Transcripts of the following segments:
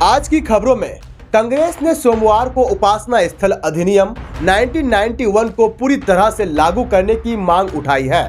आज की खबरों में कांग्रेस ने सोमवार को उपासना स्थल अधिनियम 1991 को पूरी तरह से लागू करने की मांग उठाई है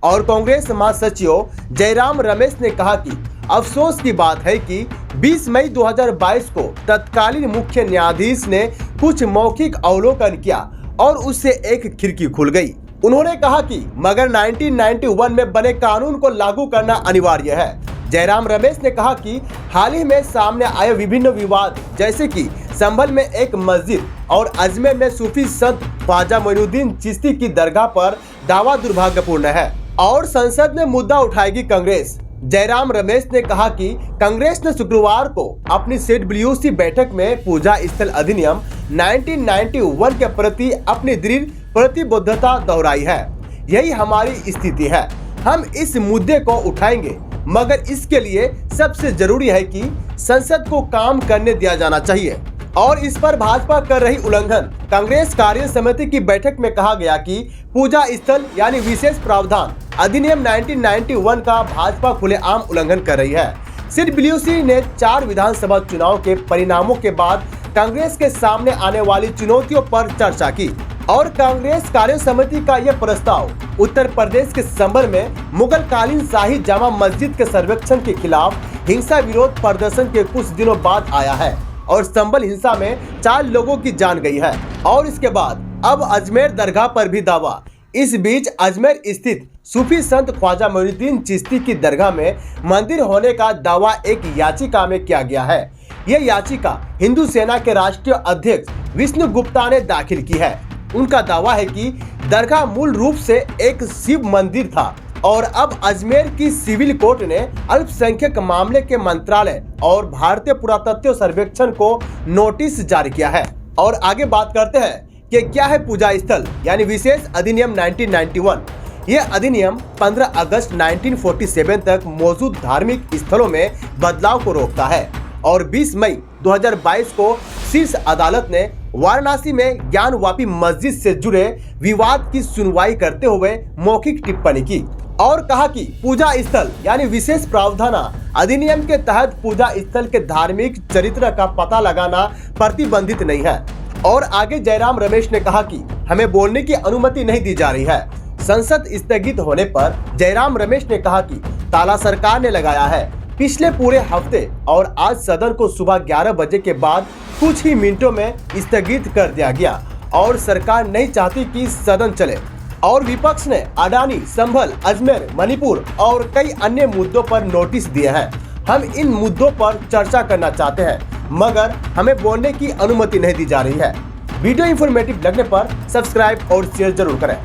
और कांग्रेस महासचिव जयराम रमेश ने कहा कि अफसोस की बात है कि 20 मई 2022 को तत्कालीन मुख्य न्यायाधीश ने कुछ मौखिक अवलोकन किया और उससे एक खिड़की खुल गई। उन्होंने कहा कि मगर 1991 में बने कानून को लागू करना अनिवार्य है। जयराम रमेश ने कहा कि हाल ही में सामने आए विभिन्न विवाद जैसे कि संभल में एक मस्जिद और अजमेर में सूफी संत ख्वाजा मोइनुद्दीन चिश्ती की दरगाह पर दावा दुर्भाग्यपूर्ण है और संसद में मुद्दा उठाएगी कांग्रेस। जयराम रमेश ने कहा कि कांग्रेस ने शुक्रवार को अपनी CWC बैठक में पूजा स्थल अधिनियम 1991 के प्रति अपनी दृढ़ प्रतिबद्धता दोहराई है। यही हमारी स्थिति है, हम इस मुद्दे को उठाएंगे, मगर इसके लिए सबसे जरूरी है कि संसद को काम करने दिया जाना चाहिए। और इस पर भाजपा कर रही उल्लंघन। कांग्रेस कार्य समिति की बैठक में कहा गया कि पूजा स्थल यानी विशेष प्रावधान अधिनियम 1991 का भाजपा खुलेआम उल्लंघन कर रही है। CWC ने 4 विधानसभा चुनाव के परिणामों के बाद कांग्रेस के सामने आने वाली चुनौतियों पर चर्चा की और कांग्रेस कार्य समिति का यह प्रस्ताव उत्तर प्रदेश के संभल में मुगलकालीन शाही जामा मस्जिद के सर्वेक्षण के खिलाफ हिंसा विरोध प्रदर्शन के कुछ दिनों बाद आया है और संभल हिंसा में 4 लोगों की जान गई है और इसके बाद अब अजमेर दरगाह पर भी दावा। इस बीच अजमेर स्थित सूफी संत ख्वाजा मोइनुद्दीन चिश्ती की दरगाह में मंदिर होने का दावा एक याचिका में किया गया है। यह याचिका हिंदू सेना के राष्ट्रीय अध्यक्ष विष्णु गुप्ता ने दाखिल की है। उनका दावा है कि दरगाह मूल रूप से एक शिव मंदिर था और अब अजमेर की सिविल कोर्ट ने अल्पसंख्यक मामले के मंत्रालय और भारतीय पुरातत्व सर्वेक्षण को नोटिस जारी किया है। और आगे बात करते हैं कि क्या है पूजा स्थल यानी विशेष अधिनियम 1991। यह अधिनियम 15 अगस्त 1947 तक मौजूद धार्मिक स्थलों में बदलाव को रोकता है और 20 मई 2022 को शीर्ष अदालत ने वाराणसी में ज्ञानवापी मस्जिद से जुड़े विवाद की सुनवाई करते हुए मौखिक टिप्पणी की और कहा कि पूजा स्थल यानी विशेष प्रावधान अधिनियम के तहत पूजा स्थल के धार्मिक चरित्र का पता लगाना प्रतिबंधित नहीं है। और आगे जयराम रमेश ने कहा कि हमें बोलने की अनुमति नहीं दी जा रही है। संसद स्थगित होने पर जयराम रमेश ने कहा कि ताला सरकार ने लगाया है। पिछले पूरे हफ्ते और आज सदन को सुबह 11 बजे के बाद कुछ ही मिनटों में स्थगित कर दिया गया और सरकार नहीं चाहती कि सदन चले और विपक्ष ने अडानी, संभल, अजमेर, मणिपुर और कई अन्य मुद्दों पर नोटिस दिए हैं। हम इन मुद्दों पर चर्चा करना चाहते हैं, मगर हमें बोलने की अनुमति नहीं दी जा रही है। वीडियो इंफॉर्मेटिव लगने पर सब्सक्राइब और शेयर जरूर करें।